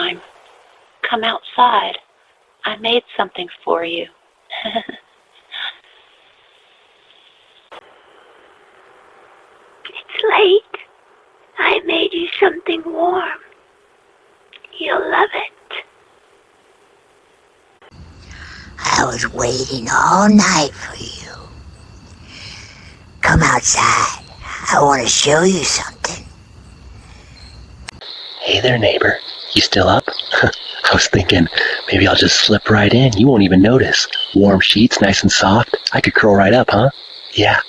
time. Come outside. I made something for you. It's late. I made you something warm. You'll love it. I was waiting all night for you. Come outside. I want to show you something. Hey there, neighbor. You still up? I was thinking maybe I'll just slip right in. You won't even notice. Warm sheets, nice and soft. I could curl right up, huh? Yeah,